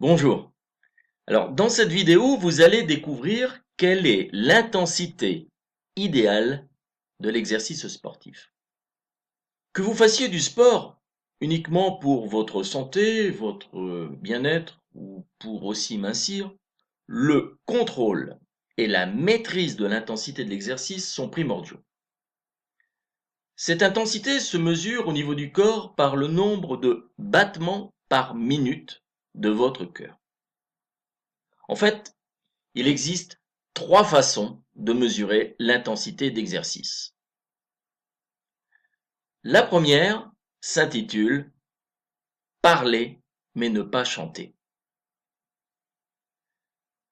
Bonjour. Alors, dans cette vidéo, vous allez découvrir quelle est l'intensité idéale de l'exercice sportif. Que vous fassiez du sport uniquement pour votre santé, votre bien-être ou pour aussi mincir, le contrôle et la maîtrise de l'intensité de l'exercice sont primordiaux. Cette intensité se mesure au niveau du corps par le nombre de battements par minute de votre cœur. En fait, il existe 3 façons de mesurer l'intensité d'exercice. La première s'intitule Parler mais ne pas chanter.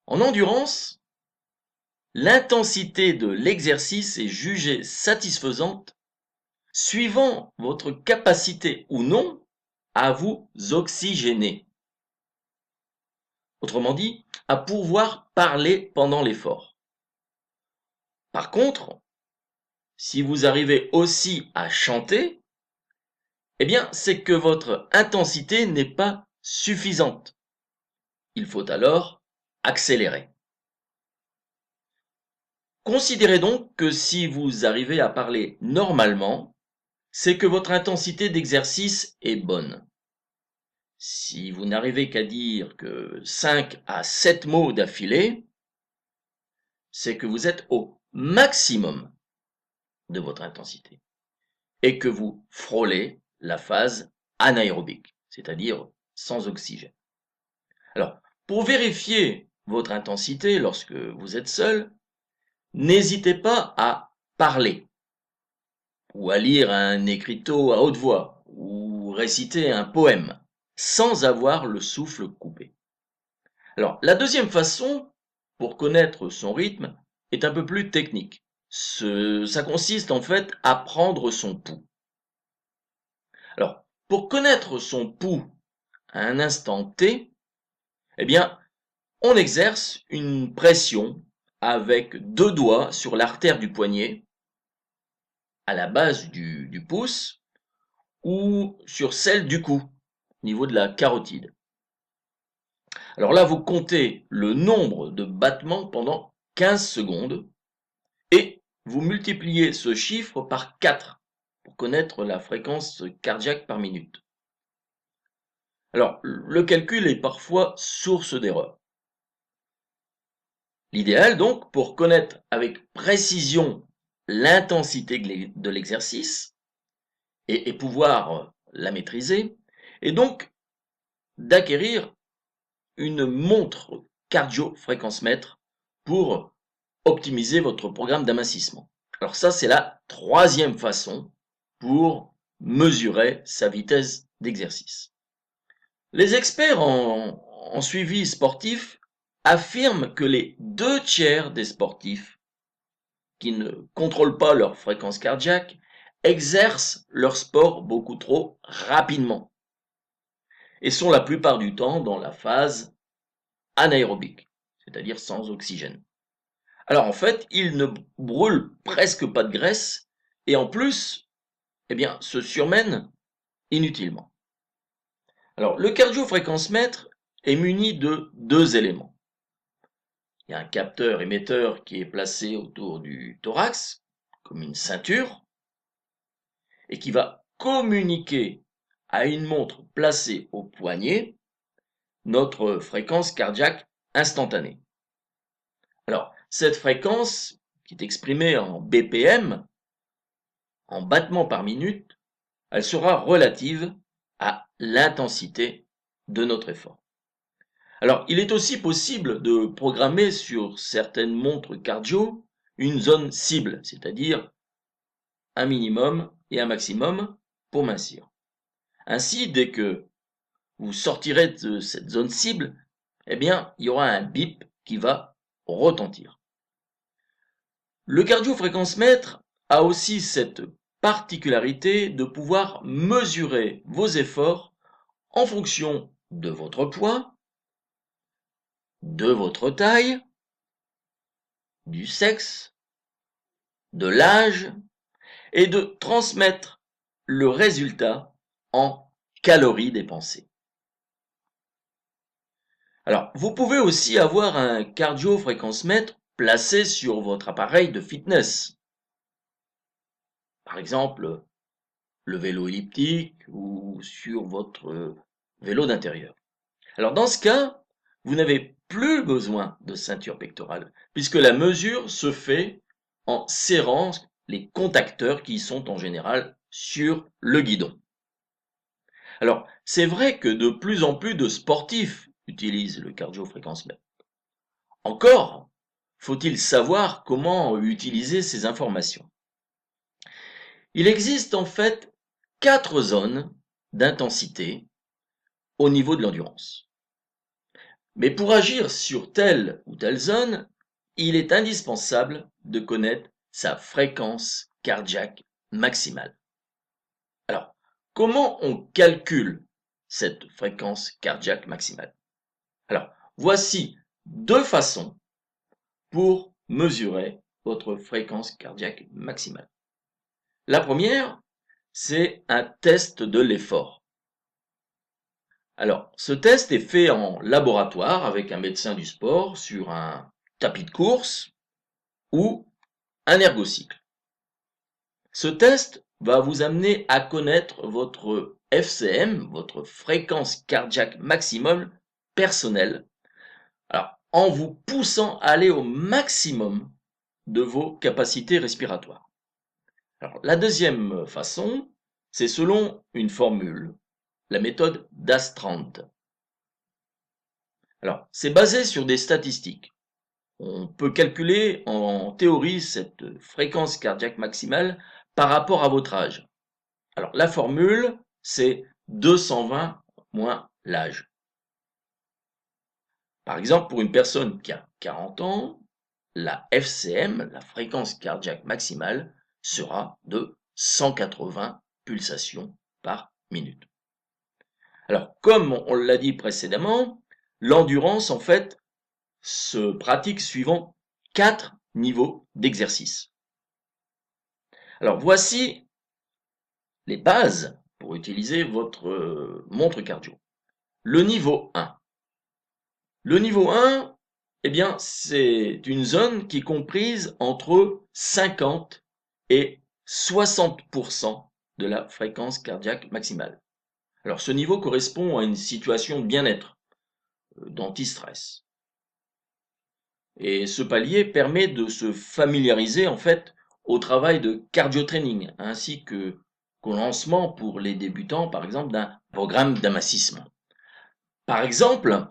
En endurance, l'intensité de l'exercice est jugée satisfaisante suivant votre capacité ou non à vous oxygéner. Autrement dit, à pouvoir parler pendant l'effort. Par contre, si vous arrivez aussi à chanter, eh bien, c'est que votre intensité n'est pas suffisante. Il faut alors accélérer. Considérez donc que si vous arrivez à parler normalement, c'est que votre intensité d'exercice est bonne. Si vous n'arrivez qu'à dire que 5 à 7 mots d'affilée, c'est que vous êtes au maximum de votre intensité et que vous frôlez la phase anaérobique, c'est-à-dire sans oxygène. Alors, pour vérifier votre intensité lorsque vous êtes seul, n'hésitez pas à parler ou à lire un écriteau à haute voix ou réciter un poème sans avoir le souffle coupé. Alors, la deuxième façon pour connaître son rythme est un peu plus technique. Ça consiste en fait à prendre son pouls. Alors, pour connaître son pouls à un instant T, eh bien, on exerce une pression avec 2 doigts sur l'artère du poignet, à la base du pouce, ou sur celle du cou, au niveau de la carotide. Alors là, vous comptez le nombre de battements pendant 15 secondes et vous multipliez ce chiffre par 4 pour connaître la fréquence cardiaque par minute. Alors, le calcul est parfois source d'erreur. L'idéal donc, pour connaître avec précision l'intensité de l'exercice et pouvoir la maîtriser, est donc d'acquérir une montre cardio-fréquence-mètre pour optimiser votre programme d'amincissement. Alors ça, c'est la troisième façon pour mesurer sa vitesse d'exercice. Les experts en suivi sportif affirment que les 2 tiers des sportifs qui ne contrôlent pas leur fréquence cardiaque exercent leur sport beaucoup trop rapidement et sont la plupart du temps dans la phase anaérobique, c'est-à-dire sans oxygène. Alors en fait, ils ne brûlent presque pas de graisse et en plus, eh bien, se surmènent inutilement. Alors le cardio-fréquence-mètre est muni de 2 éléments. Il y a un capteur émetteur qui est placé autour du thorax, comme une ceinture, et qui va communiquer à une montre placée au poignet notre fréquence cardiaque instantanée. Alors, cette fréquence, qui est exprimée en BPM, en battements par minute, elle sera relative à l'intensité de notre effort. Alors, il est aussi possible de programmer sur certaines montres cardio une zone cible, c'est-à-dire un minimum et un maximum pour mincir. Ainsi, dès que vous sortirez de cette zone cible, eh bien, il y aura un bip qui va retentir. Le cardio-fréquence-mètre a aussi cette particularité de pouvoir mesurer vos efforts en fonction de votre poids, de votre taille, du sexe, de l'âge et de transmettre le résultat en calories dépensées. Alors, vous pouvez aussi avoir un cardio-fréquence-mètre placé sur votre appareil de fitness. Par exemple, le vélo elliptique ou sur votre vélo d'intérieur. Alors dans ce cas, vous n'avez plus besoin de ceinture pectorale, puisque la mesure se fait en serrant les contacteurs qui sont en général sur le guidon. Alors, c'est vrai que de plus en plus de sportifs utilisent le cardio-fréquence-mètre. Encore, faut-il savoir comment utiliser ces informations. Il existe en fait 4 zones d'intensité au niveau de l'endurance. Mais pour agir sur telle ou telle zone, il est indispensable de connaître sa fréquence cardiaque maximale. Alors, comment on calcule cette fréquence cardiaque maximale? Alors, voici 2 façons pour mesurer votre fréquence cardiaque maximale. La première, c'est un test de l'effort. Alors, ce test est fait en laboratoire avec un médecin du sport sur un tapis de course ou un ergocycle. Ce test va vous amener à connaître votre FCM, votre fréquence cardiaque maximum personnelle, alors en vous poussant à aller au maximum de vos capacités respiratoires. Alors, la deuxième façon, c'est selon une formule, la méthode d'Astrand. Alors, c'est basé sur des statistiques. On peut calculer en théorie cette fréquence cardiaque maximale par rapport à votre âge. Alors, la formule, c'est 220 moins l'âge. Par exemple, pour une personne qui a 40 ans, la FCM, la fréquence cardiaque maximale, sera de 180 pulsations par minute. Alors, comme on l'a dit précédemment, l'endurance, en fait, se pratique suivant 4 niveaux d'exercice. Alors, voici les bases pour utiliser votre montre cardio. Le niveau 1. Le niveau 1, eh bien, c'est une zone qui est comprise entre 50 et 60% de la fréquence cardiaque maximale. Alors, ce niveau correspond à une situation de bien-être, d'anti-stress. Et ce palier permet de se familiariser, en fait, au travail de cardio-training, ainsi qu'au lancement pour les débutants, par exemple, d'un programme d'amincissement. Par exemple,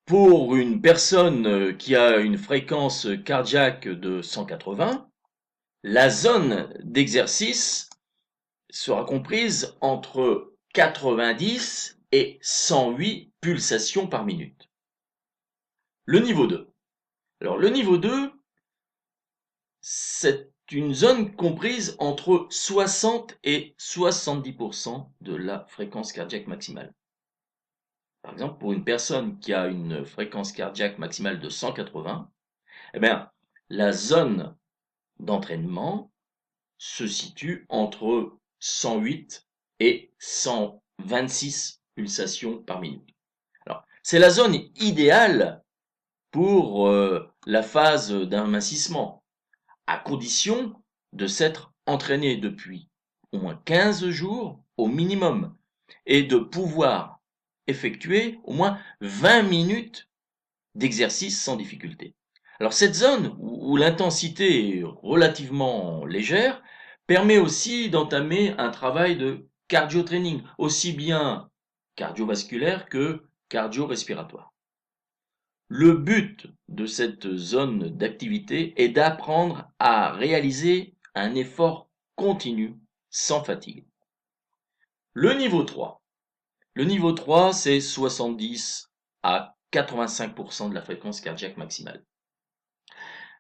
pour une personne qui a une fréquence cardiaque de 180, la zone d'exercice sera comprise entre 90 et 108 pulsations par minute. Le niveau 2. Alors le niveau 2, c'est une zone comprise entre 60 et 70% de la fréquence cardiaque maximale. Par exemple, pour une personne qui a une fréquence cardiaque maximale de 180, eh bien, la zone d'entraînement se situe entre 108 et 126 pulsations par minute. Alors, c'est la zone idéale pour la phase d'amincissement, à condition de s'être entraîné depuis au moins 15 jours au minimum et de pouvoir effectuer au moins 20 minutes d'exercice sans difficulté. Alors cette zone où l'intensité est relativement légère permet aussi d'entamer un travail de cardio-training, aussi bien cardiovasculaire que cardio-respiratoire. Le but de cette zone d'activité est d'apprendre à réaliser un effort continu sans fatigue. Le niveau 3. Le niveau 3, c'est 70 à 85% de la fréquence cardiaque maximale.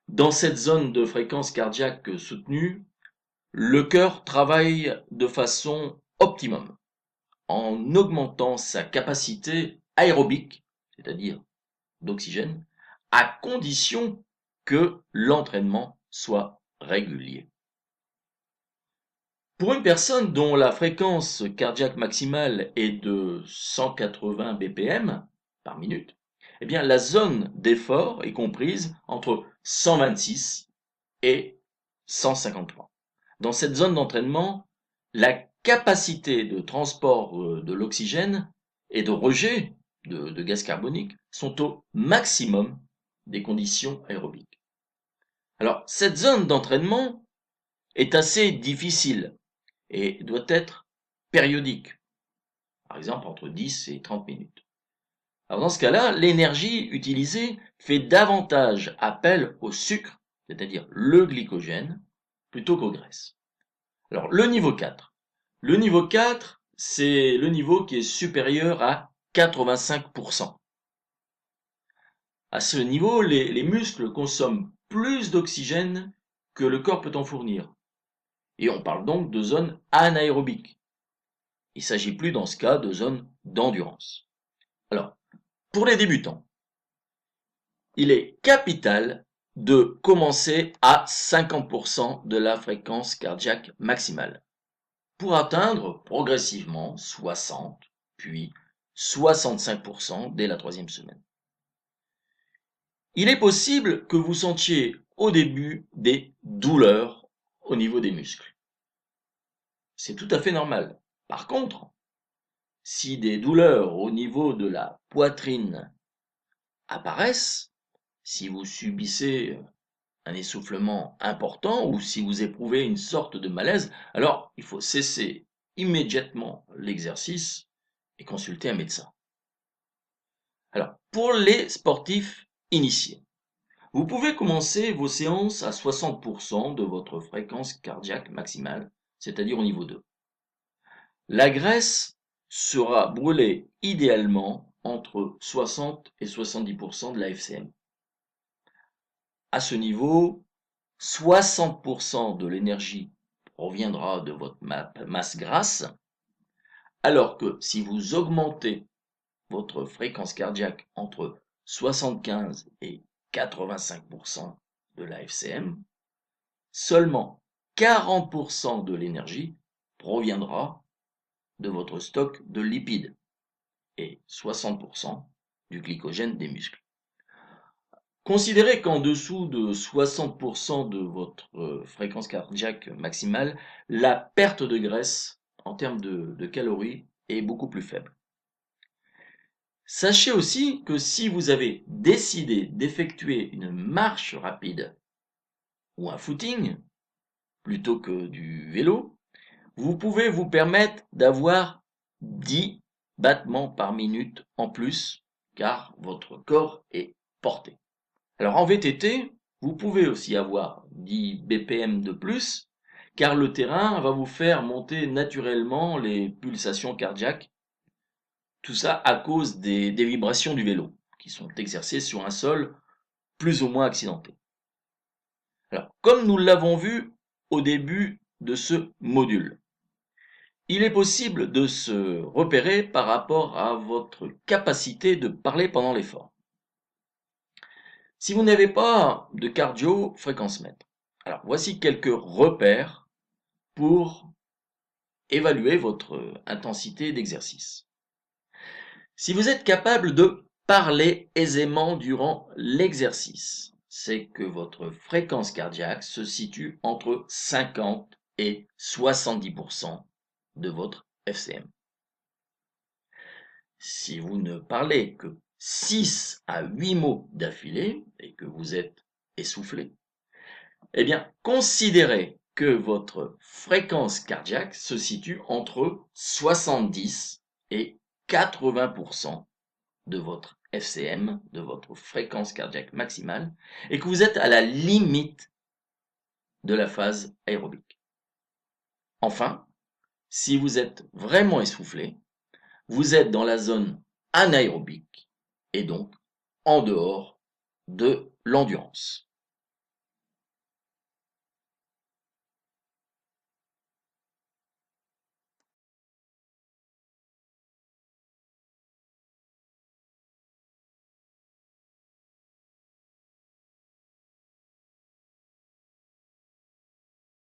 Dans cette zone de fréquence cardiaque soutenue, le cœur travaille de façon optimum en augmentant sa capacité aérobique, c'est-à-dire d'oxygène, à condition que l'entraînement soit régulier. Pour une personne dont la fréquence cardiaque maximale est de 180 BPM, par minute, eh bien la zone d'effort est comprise entre 126 et 153. Dans cette zone d'entraînement, la capacité de transport de l'oxygène et de rejet de gaz carbonique sont au maximum des conditions aérobiques. Alors, cette zone d'entraînement est assez difficile et doit être périodique, par exemple entre 10 et 30 minutes. Alors dans ce cas-là, l'énergie utilisée fait davantage appel au sucre, c'est-à-dire le glycogène, plutôt qu'aux graisses. Alors le niveau 4. Le niveau 4, c'est le niveau qui est supérieur à 85%. À ce niveau, les muscles consomment plus d'oxygène que le corps peut en fournir. Et on parle donc de zones anaérobiques. Il ne s'agit plus dans ce cas de zones d'endurance. Alors, pour les débutants, il est capital de commencer à 50% de la fréquence cardiaque maximale pour atteindre progressivement 60, puis 65% dès la troisième semaine. Il est possible que vous sentiez au début des douleurs au niveau des muscles. C'est tout à fait normal. Par contre, si des douleurs au niveau de la poitrine apparaissent, si vous subissez un essoufflement important ou si vous éprouvez une sorte de malaise, alors il faut cesser immédiatement l'exercice et consulter un médecin. Alors, pour les sportifs initiés, vous pouvez commencer vos séances à 60% de votre fréquence cardiaque maximale, c'est-à-dire au niveau 2. La graisse sera brûlée idéalement entre 60 et 70% de la FCM. À ce niveau, 60% de l'énergie proviendra de votre masse grasse, alors que si vous augmentez votre fréquence cardiaque entre 75 et 85% de la FCM, seulement 40% de l'énergie proviendra de votre stock de lipides et 60% du glycogène des muscles. Considérez qu'en dessous de 60% de votre fréquence cardiaque maximale, la perte de graisse en termes de calories est beaucoup plus faible. Sachez aussi que si vous avez décidé d'effectuer une marche rapide ou un footing plutôt que du vélo, vous pouvez vous permettre d'avoir 10 battements par minute en plus car votre corps est porté. Alors en VTT, vous pouvez aussi avoir 10 BPM de plus, car le terrain va vous faire monter naturellement les pulsations cardiaques. Tout ça à cause des vibrations du vélo, qui sont exercées sur un sol plus ou moins accidenté. Alors, comme nous l'avons vu au début de ce module, il est possible de se repérer par rapport à votre capacité de parler pendant l'effort. Si vous n'avez pas de cardio fréquence-mètre, alors voici quelques repères pour évaluer votre intensité d'exercice. Si vous êtes capable de parler aisément durant l'exercice, c'est que votre fréquence cardiaque se situe entre 50 et 70% de votre FCM. Si vous ne parlez que 6 à 8 mots d'affilée et que vous êtes essoufflé, eh bien, considérez que votre fréquence cardiaque se situe entre 70 et 80% de votre FCM, de votre fréquence cardiaque maximale, et que vous êtes à la limite de la phase aérobique. Enfin, si vous êtes vraiment essoufflé, vous êtes dans la zone anaérobique et donc en dehors de l'endurance.